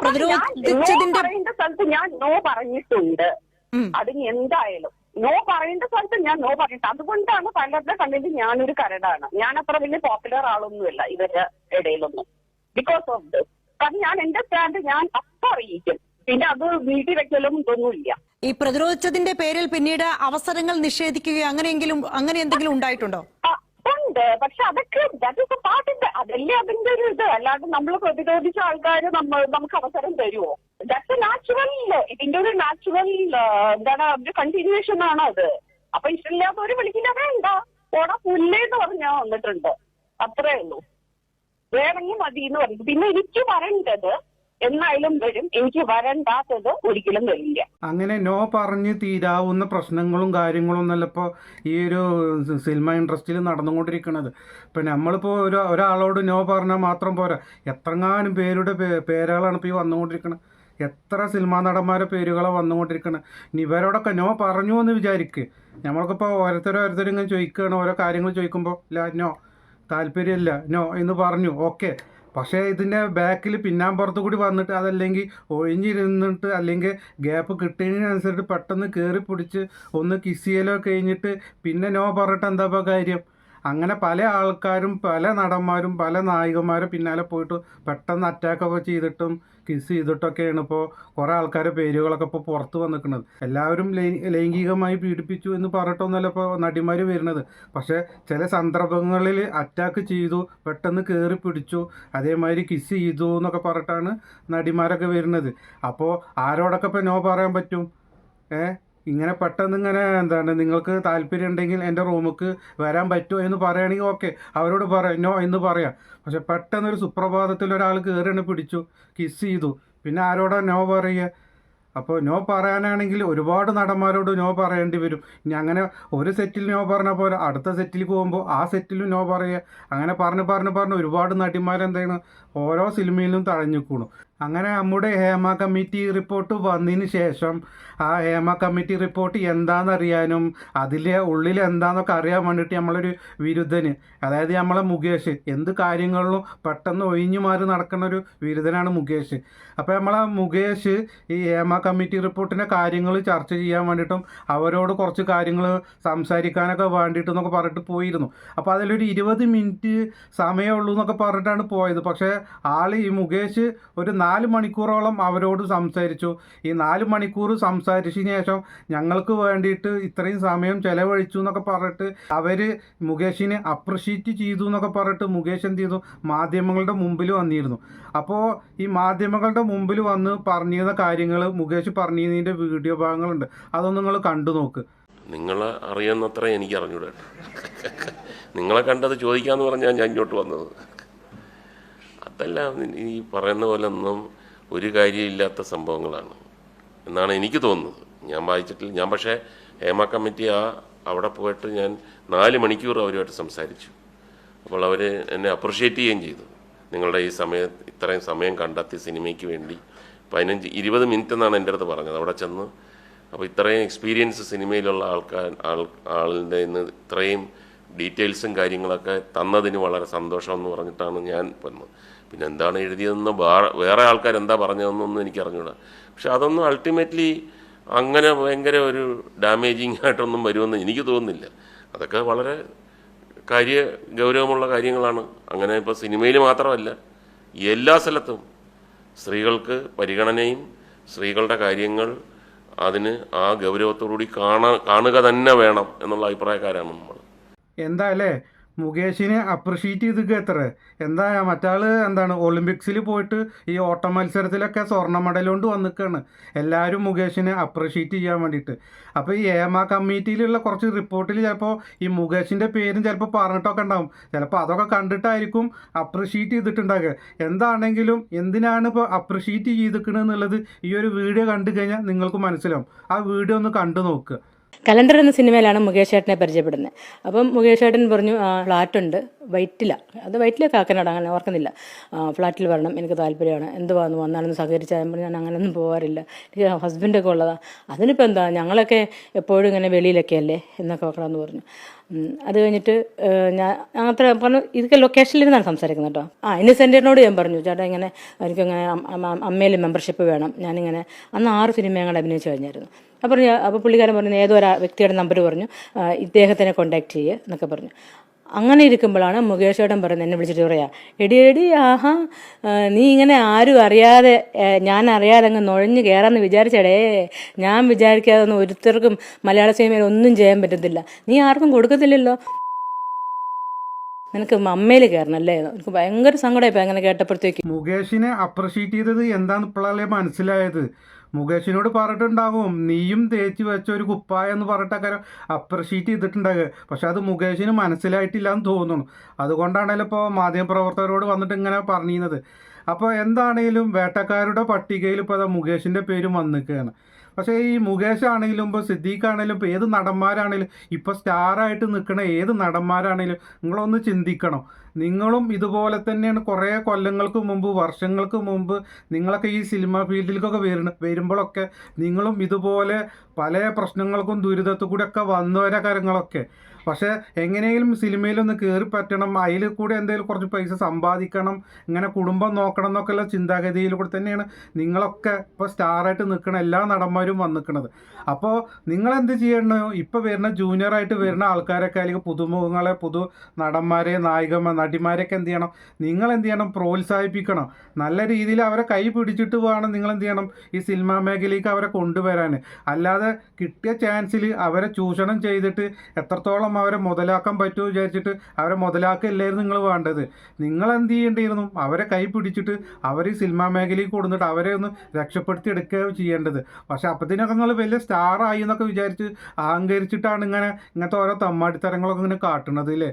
പ്രതിരോധിച്ചതിന്റെ പറയേണ്ട സ്ഥലത്ത് ഞാൻ നോ പറഞ്ഞിട്ടുണ്ട്. അത് എന്തായാലും നോ പറയേണ്ട സ്ഥലത്ത് ഞാൻ നോ പറഞ്ഞിട്ട്, അതുകൊണ്ടാണ് പലരുടെ കണ്ണിൽ ഞാനൊരു കരടാണ്. ഞാൻ അത്ര വലിയ പോപ്പുലർ ആളൊന്നുമില്ല ഇവരുടെ ഇടയിലൊന്നും. Because of this. കാരണം ഞാൻ എന്റെ സ്റ്റാൻഡ് ഞാൻ അപ്പം അറിയിക്കും. പിന്നെ അത് വീട്ടിൽ വെക്കലും ഇതൊന്നുമില്ല. ഈ പ്രതിരോധിച്ചതിന്റെ പേരിൽ പിന്നീട് അവസരങ്ങൾ നിഷേധിക്കുകയോ അങ്ങനെ എന്തെങ്കിലും ഉണ്ടായിട്ടുണ്ടോ? ഉണ്ട്. പക്ഷെ അതൊക്കെ പാട്ടിന്റെ അതല്ലേ അതിന്റെ ഒരു ഇത്. അല്ലാതെ നമ്മൾ പ്രതിരോധിച്ച ആൾക്കാർ നമുക്ക് അവസരം തരുമോ? ദാറ്റ്സ് എ നാച്ചുറൽ, ഇതിന്റെ ഒരു നാച്ചുറൽ എന്താണ് ഒരു കണ്ടിന്യൂഷൻ ആണ് അത്. അപ്പൊ ഇഷ്ടമില്ലാത്തവര് വിളിക്കില്ല, വേണ്ട ഓടാ പുല്ലേന്ന് പറഞ്ഞാ വന്നിട്ടുണ്ട്, അത്രേ ഉള്ളൂ. വേണമെങ്കിൽ മതി എന്ന് പറഞ്ഞു. പിന്നെ എനിക്ക് വരേണ്ടത് എന്നായാലും വരും, എനിക്ക് വരണ്ടാത്തത് ഒരിക്കലും വരില്ല. അങ്ങനെ നോ പറഞ്ഞ് തീരാവുന്ന പ്രശ്നങ്ങളും കാര്യങ്ങളും ഒന്നല്ല ഇപ്പോൾ ഈ ഒരു സിനിമ ഇൻഡസ്ട്രിയിൽ നടന്നുകൊണ്ടിരിക്കുന്നത്. ഇപ്പം നമ്മളിപ്പോൾ ഒരാളോട് നോ പറഞ്ഞാൽ മാത്രം പോരാ, എത്രങ്ങാനും പേരുടെ പേരുകളാണ് ഇപ്പോൾ ഈ വന്നുകൊണ്ടിരിക്കുന്നത്. എത്ര സിനിമാ നടന്മാരുടെ പേരുകളാണ് വന്നുകൊണ്ടിരിക്കുന്നത്. ഇനി ഇവരോടൊക്കെ നോ പറഞ്ഞു എന്ന് വിചാരിക്കുക. നമ്മൾക്കിപ്പോൾ ഓരോരുത്തരും ഇങ്ങനെ ചോദിക്കുകയാണ്, ഓരോ കാര്യങ്ങൾ ചോദിക്കുമ്പോൾ ഇല്ല നോ താല്പര്യമില്ല നോ എന്ന് പറഞ്ഞു, ഓക്കെ. പക്ഷേ ഇതിൻ്റെ ബാക്കിൽ പിന്നാമ്പുറത്ത് കൂടി വന്നിട്ട് അതല്ലെങ്കിൽ ഒഴിഞ്ഞിരുന്നിട്ട് അല്ലെങ്കിൽ ഗ്യാപ്പ് കിട്ടുന്നതിനനുസരിച്ച് പെട്ടെന്ന് കയറി പിടിച്ച് ഒന്ന് കിസ് ചെയ്യലോ കഴിഞ്ഞിട്ട് പിന്നെ നോ പറഞ്ഞിട്ട് എന്താ കാര്യം? അങ്ങനെ പല ആൾക്കാരും പല നടന്മാരും പല നായികന്മാരും പിന്നാലെ പോയിട്ട് പെട്ടെന്ന് അറ്റാക്കൊക്കെ ചെയ്തിട്ടും കിസ് ചെയ്തിട്ടൊക്കെയാണ് ഇപ്പോൾ കുറേ ആൾക്കാരുടെ പേരുകളൊക്കെ ഇപ്പോൾ പുറത്ത് വന്നിരിക്കുന്നത്. എല്ലാവരും ലൈംഗികമായി പീഡിപ്പിച്ചു എന്ന് പറഞ്ഞിട്ടൊന്നുമല്ല ഇപ്പോൾ നടിമാർ വരുന്നത്. പക്ഷേ ചില സന്ദർഭങ്ങളിൽ അറ്റാക്ക് ചെയ്തു, പെട്ടെന്ന് കയറി പിടിച്ചു, അതേമാതിരി കിസ് ചെയ്തു എന്നൊക്കെ പറഞ്ഞിട്ടാണ് നടിമാരൊക്കെ വരുന്നത്. അപ്പോൾ ആരോടൊക്കെ ഇപ്പോൾ നോ പറയാൻ പറ്റും? ഇങ്ങനെ പെട്ടെന്ന് ഇങ്ങനെ എന്താണ് നിങ്ങൾക്ക് താല്പര്യം ഉണ്ടെങ്കിൽ എൻ്റെ റൂമിലേക്ക് വരാൻ പറ്റുമോ എന്ന് പറയുകയാണെങ്കിൽ ഓക്കെ, അവരോട് പറയാം നോ എന്ന് പറയാം. പക്ഷെ പെട്ടെന്നൊരു സുപ്രഭാതത്തിൽ ഒരാൾ കയറിയാണ് പിടിച്ചു, കിസ് ചെയ്തു, പിന്നെ ആരോടാ നോ പറയുക? അപ്പോൾ നോ പറയാനാണെങ്കിൽ ഒരുപാട് നടന്മാരോട് നോ പറയേണ്ടി വരും. ഇനി അങ്ങനെ ഒരു സെറ്റിൽ നോ പറഞ്ഞാൽ പോലെ അടുത്ത സെറ്റിൽ പോകുമ്പോൾ ആ സെറ്റിലും നോ പറയുക. അങ്ങനെ പറഞ്ഞ് ഒരുപാട് നടിമാരെന്താണ് ഓരോ സിനിമയിലും തഴഞ്ഞിക്കൂണു. അങ്ങനെ നമ്മുടെ ഹേമ കമ്മിറ്റി റിപ്പോർട്ട് വന്നതിന് ശേഷം ആ ഹേമ കമ്മിറ്റി റിപ്പോർട്ട് എന്താണെന്നറിയാനും അതിലെ ഉള്ളിൽ എന്താണെന്നൊക്കെ അറിയാൻ വേണ്ടിയിട്ട് നമ്മളൊരു വിരുദ്ധന്, അതായത് നമ്മളെ മുകേഷ്, എന്ത് കാര്യങ്ങളിലും പെട്ടെന്ന് ഒഴിഞ്ഞു മാറി നടക്കുന്ന ഒരു വിരുദ്ധനാണ് മുകേഷ്. അപ്പോൾ നമ്മളെ മുകേഷ് ഈ ഹേമ കമ്മിറ്റി റിപ്പോർട്ടിൻ്റെ കാര്യങ്ങൾ ചർച്ച ചെയ്യാൻ വേണ്ടിയിട്ടും അവരോട് കുറച്ച് കാര്യങ്ങൾ സംസാരിക്കാനൊക്കെ വേണ്ടിയിട്ടെന്നൊക്കെ പറഞ്ഞിട്ട് പോയിരുന്നു. അപ്പോൾ അതിലൊരു 20 മിനിറ്റ് സമയമുള്ളൂ എന്നൊക്കെ പറഞ്ഞിട്ടാണ് പോയത്. പക്ഷേ ഈ മുകേഷ് ഒരു 4 മണിക്കൂറോളം അവരോട് സംസാരിച്ചു. ഈ 4 മണിക്കൂർ സംസാരിച്ചതിന് ശേഷം ഞങ്ങൾക്ക് വേണ്ടിയിട്ട് ഇത്രയും സമയം ചെലവഴിച്ചു എന്നൊക്കെ പറഞ്ഞിട്ട് അവർ മുകേഷിനെ അപ്രിഷ്യേറ്റ് ചെയ്തു എന്നൊക്കെ പറഞ്ഞിട്ട് മുകേഷ് എന്ത് ചെയ്തു, മാധ്യമങ്ങളുടെ മുമ്പിൽ വന്നിരുന്നു. അപ്പോൾ ഈ മാധ്യമങ്ങളുടെ മുമ്പിൽ വന്ന് പറഞ്ഞിരുന്ന കാര്യങ്ങൾ മുകേഷ് പറഞ്ഞതിൻ്റെ വീഡിയോ ഭാഗങ്ങളുണ്ട്, അതൊന്നും നിങ്ങൾ കണ്ടു നോക്ക്. നിങ്ങളെ അറിയാവുന്നത്ര എനിക്ക് അറിഞ്ഞൂടെ. നിങ്ങളെ കണ്ടത് ചോദിക്കാമെന്ന് പറഞ്ഞാൽ ഞാൻ ഇങ്ങോട്ട് വന്നത്. അതല്ല ഈ പറയുന്ന പോലെ ഒന്നും ഒരു കാര്യമില്ലാത്ത സംഭവങ്ങളാണ് എന്നാണ് എനിക്ക് തോന്നുന്നത്. ഞാൻ വായിച്ചിട്ടില്ല. ഞാൻ പക്ഷേ ഹേമ കമ്മിറ്റി അവിടെ പോയിട്ട് ഞാൻ 4 മണിക്കൂർ അവരുമായിട്ട് സംസാരിച്ചു. അപ്പോൾ അവർ എന്നെ അപ്രിഷ്യേറ്റ് ചെയ്യുകയും ചെയ്തു. നിങ്ങളുടെ ഈ ഇത്രയും സമയം കണ്ടെത്തി സിനിമയ്ക്ക് വേണ്ടി 15-20 മിനിറ്റ് എന്നാണ് എൻ്റെ അടുത്ത് പറഞ്ഞത് അവിടെ ചെന്ന്. അപ്പോൾ ഇത്രയും എക്സ്പീരിയൻസ് സിനിമയിലുള്ള ആളിൻ്റെ ഇന്ന് ഇത്രയും ഡീറ്റെയിൽസും കാര്യങ്ങളൊക്കെ തന്നതിന് വളരെ സന്തോഷമെന്ന് പറഞ്ഞിട്ടാണ് ഞാൻ വന്നത്. പിന്നെ എന്താണ് എഴുതിയതെന്ന് വേറെ ആൾക്കാർ എന്താ പറഞ്ഞതെന്നൊന്നും എനിക്ക് അറിഞ്ഞൂടാ. പക്ഷെ അതൊന്നും അൾട്ടിമേറ്റ്ലി അങ്ങനെ ഭയങ്കര ഒരു ഡാമേജിങ് ആയിട്ടൊന്നും വരുമെന്ന് എനിക്ക് തോന്നുന്നില്ല. അതൊക്കെ വളരെ ഗൗരവമുള്ള കാര്യങ്ങളാണ്. അങ്ങനെ ഇപ്പോൾ സിനിമയിൽ മാത്രമല്ല എല്ലാ സ്ഥലത്തും സ്ത്രീകൾക്ക് പരിഗണനയും സ്ത്രീകളുടെ കാര്യങ്ങൾ അതിന് ആ ഗൗരവത്തോടുകൂടി കാണുക തന്നെ വേണം എന്നുള്ള അഭിപ്രായക്കാരാണ് നമ്മൾ. എന്താ അല്ലേ മുകേഷിനെ അപ്രിഷ്യേറ്റ് ചെയ്തിട്ട് എത്ര എന്താ മറ്റാള് എന്താണ് ഒളിമ്പിക്സിൽ പോയിട്ട് ഈ ഓട്ട മത്സരത്തിലൊക്കെ സ്വർണ്ണ മെഡൽ കൊണ്ട് വന്നിക്കാണ് എല്ലാവരും മുകേഷിനെ അപ്രിഷ്യേറ്റ് ചെയ്യാൻ വേണ്ടിയിട്ട്. അപ്പോൾ ഈ ഹേമ കമ്മിറ്റിയിലുള്ള കുറച്ച് റിപ്പോർട്ടിൽ ചിലപ്പോൾ ഈ മുകേഷിൻ്റെ പേരും ചിലപ്പോൾ പറഞ്ഞിട്ടൊക്കെ ഉണ്ടാകും. ചിലപ്പോൾ അതൊക്കെ കണ്ടിട്ടായിരിക്കും അപ്രിഷ്യേറ്റ് ചെയ്തിട്ടുണ്ടാകുക. എന്താണെങ്കിലും എന്തിനാണ് ഇപ്പോൾ അപ്രിഷ്യേറ്റ് ചെയ്തിരിക്കണമെന്നുള്ളത് ഈ ഒരു വീഡിയോ കണ്ടു കഴിഞ്ഞാൽ നിങ്ങൾക്ക് മനസ്സിലാവും. ആ വീഡിയോ ഒന്ന് കണ്ടു നോക്കുക. കലണ്ടർ എന്ന സിനിമയിലാണ് മുകേഷ് ഏട്ടനെ പരിചയപ്പെടുന്നത്. അപ്പം മുകേഷ് ഏട്ടൻ പറഞ്ഞു ഫ്ലാറ്റുണ്ട് വൈറ്റില കാക്കനാട്, അങ്ങനെ ഓർക്കുന്നില്ല, ഫ്ലാറ്റിൽ വരണം, എനിക്ക് താല്പര്യമാണ്, എന്തുവാന്ന് വന്നാലൊന്ന് സഹകരിച്ചാൽ. ഞാൻ പറഞ്ഞു ഞാൻ അങ്ങനെയൊന്നും പോകാറില്ല, എനിക്ക് ഹസ്ബൻഡൊക്കെ ഉള്ളതാണ്, അതിനിപ്പോൾ എന്താ ഞങ്ങളൊക്കെ എപ്പോഴും ഇങ്ങനെ വെളിയിലൊക്കെ അല്ലേ എന്നൊക്കെ നോക്കണമെന്ന് പറഞ്ഞു. അത് കഴിഞ്ഞിട്ട് ഞാൻ അങ്ങനത്തെ പറഞ്ഞു, ഇതൊക്കെ ലൊക്കേഷനിലിരുന്നാണ് സംസാരിക്കുന്നത് കേട്ടോ. ഇന്നസെൻറ്റിനോട് ഞാൻ പറഞ്ഞു, ചേട്ടാ ഇങ്ങനെ എനിക്കിങ്ങനെ അമ്മയിൽ മെമ്പർഷിപ്പ് വേണം, ഞാനിങ്ങനെ അന്ന് 6 സിനിമ ഞങ്ങൾ അഭിനയിച്ച് കഴിഞ്ഞായിരുന്നു. അപ്പോൾ പുള്ളിക്കാരൻ പറഞ്ഞു ഏതോ ഒരു വ്യക്തിയുടെ നമ്പർ പറഞ്ഞു, ഇദ്ദേഹത്തിനെ കോൺടാക്ട് ചെയ്യുക എന്നൊക്കെ പറഞ്ഞു. അങ്ങനെ ഇരിക്കുമ്പോഴാണ് മുകേഷ് ചേട്ടൻ പറയുന്നത്, എന്നെ വിളിച്ചിട്ട് പറയാ, എടി ആഹാ നീ ഇങ്ങനെ ആരും അറിയാതെ ഞാൻ അറിയാതെ അങ്ങ് നുഴഞ്ഞു കയറാമെന്ന് വിചാരിച്ചടേ, ഞാൻ വിചാരിക്കാതെ ഒന്നും ഒരുത്തർക്കും മലയാള സിനിമയിൽ ഒന്നും ചെയ്യാൻ പറ്റത്തില്ല, നീ ആർക്കും കൊടുക്കത്തില്ലല്ലോ, നിനക്ക് അമ്മയിൽ കയറണല്ലേ. എനിക്ക് ഭയങ്കര സങ്കടമായിപ്പോൾ അങ്ങനെ കേട്ടപ്പോഴത്തേക്ക്. മുകേഷിനെ അപ്രിഷ്യേറ്റ് ചെയ്തത് എന്താന്ന് ഇപ്പോഴല്ലേ മനസ്സിലായത്. മുകേഷിനോട് പറഞ്ഞിട്ടുണ്ടാകും നീയും തേച്ച് വെച്ച ഒരു കുപ്പായ എന്ന് പറഞ്ഞിട്ടൊക്കെ അപ്രിഷ്യേറ്റ് ചെയ്തിട്ടുണ്ടാകുക. പക്ഷെ അത് മുകേഷിന് മനസ്സിലായിട്ടില്ല എന്ന് തോന്നുന്നു. അതുകൊണ്ടാണല്ലോ ഇപ്പോൾ മാധ്യമപ്രവർത്തകരോട് വന്നിട്ട് ഇങ്ങനെ പറഞ്ഞിരുന്നത്. അപ്പോൾ എന്താണേലും വേട്ടക്കാരുടെ പട്ടികയിൽ ഇപ്പോൾ അത് മുകേഷിൻ്റെ പേരും വന്നിക്കുകയാണ്. പക്ഷേ ഈ മുകേഷ് ആണെങ്കിലും ഇപ്പോൾ സിദ്ദീഖ് ആണെങ്കിലും ഇപ്പോൾ ഏത് നടന്മാരാണെങ്കിലും ഇപ്പോൾ സ്റ്റാറായിട്ട് നിൽക്കുന്ന ഏത് നടന്മാരാണെങ്കിലും നിങ്ങളൊന്ന് ചിന്തിക്കണം. നിങ്ങളും ഇതുപോലെ തന്നെയാണ്. കുറേ കൊല്ലങ്ങൾക്ക് മുമ്പ്, വർഷങ്ങൾക്ക് മുമ്പ് നിങ്ങളൊക്കെ ഈ സിനിമ ഫീൽഡിലേക്കൊക്കെ വരുമ്പോഴൊക്കെ നിങ്ങളും ഇതുപോലെ പല പ്രശ്നങ്ങൾക്കും ദുരിതത്തിൽ കൂടെയൊക്കെ വന്നവരെ കാര്യങ്ങളൊക്കെ. പക്ഷേ എങ്ങനെയെങ്കിലും സിനിമയിലൊന്ന് കയറി പറ്റണം, അതിൽ കൂടെ എന്തെങ്കിലും കുറച്ച് പൈസ സമ്പാദിക്കണം, ഇങ്ങനെ കുടുംബം നോക്കണം എന്നൊക്കെയുള്ള ചിന്താഗതിയിൽ കൂടെ തന്നെയാണ് നിങ്ങളൊക്കെ ഇപ്പോൾ സ്റ്റാറായിട്ട് നിൽക്കുന്ന എല്ലാ നടന്മാരും വന്നിരിക്കുന്നത്. അപ്പോൾ നിങ്ങളെന്ത് ചെയ്യണം, ഇപ്പോൾ വരുന്ന ജൂനിയറായിട്ട് വരുന്ന ആൾക്കാരൊക്കെ അല്ലെങ്കിൽ പുതുമുഖങ്ങളെ, പുതു നടന്മാരെ, നടിമാരെയൊക്കെ എന്ത് ചെയ്യണം, നിങ്ങളെന്ത് ചെയ്യണം, പ്രോത്സാഹിപ്പിക്കണം. നല്ല രീതിയിൽ അവരെ കൈ പിടിച്ചിട്ട് വേണം നിങ്ങളെന്ത് ചെയ്യണം, ഈ സിനിമാ മേഖലയ്ക്ക് അവരെ കൊണ്ടുവരാൻ. അല്ലാതെ കിട്ടിയ ചാൻസിൽ അവരെ ചൂഷണം ചെയ്തിട്ട് എത്രത്തോളം അവരെ മുതലാക്കാൻ പറ്റുമോ വിചാരിച്ചിട്ട് അവരെ മുതലാക്കല്ലായിരുന്നു നിങ്ങൾ വേണ്ടത്. നിങ്ങളെന്ത് ചെയ്യേണ്ടിയിരുന്നു, അവരെ കൈ പിടിച്ചിട്ട് അവർ ഈ സിനിമാ മേഖലയിൽ കൊടുത്തിട്ട് അവരെ ഒന്ന് രക്ഷപ്പെടുത്തി എടുക്കുകയോ ചെയ്യേണ്ടത്. പക്ഷെ അപ്പത്തിനൊക്കെ നിങ്ങൾ വലിയ സ്റ്റാറായി എന്നൊക്കെ വിചാരിച്ച് അഹങ്കരിച്ചിട്ടാണ് ഇങ്ങനത്തെ ഓരോ തമ്മാടിത്തരങ്ങളൊക്കെ ഇങ്ങനെ കാട്ടുന്നത് അല്ലേ.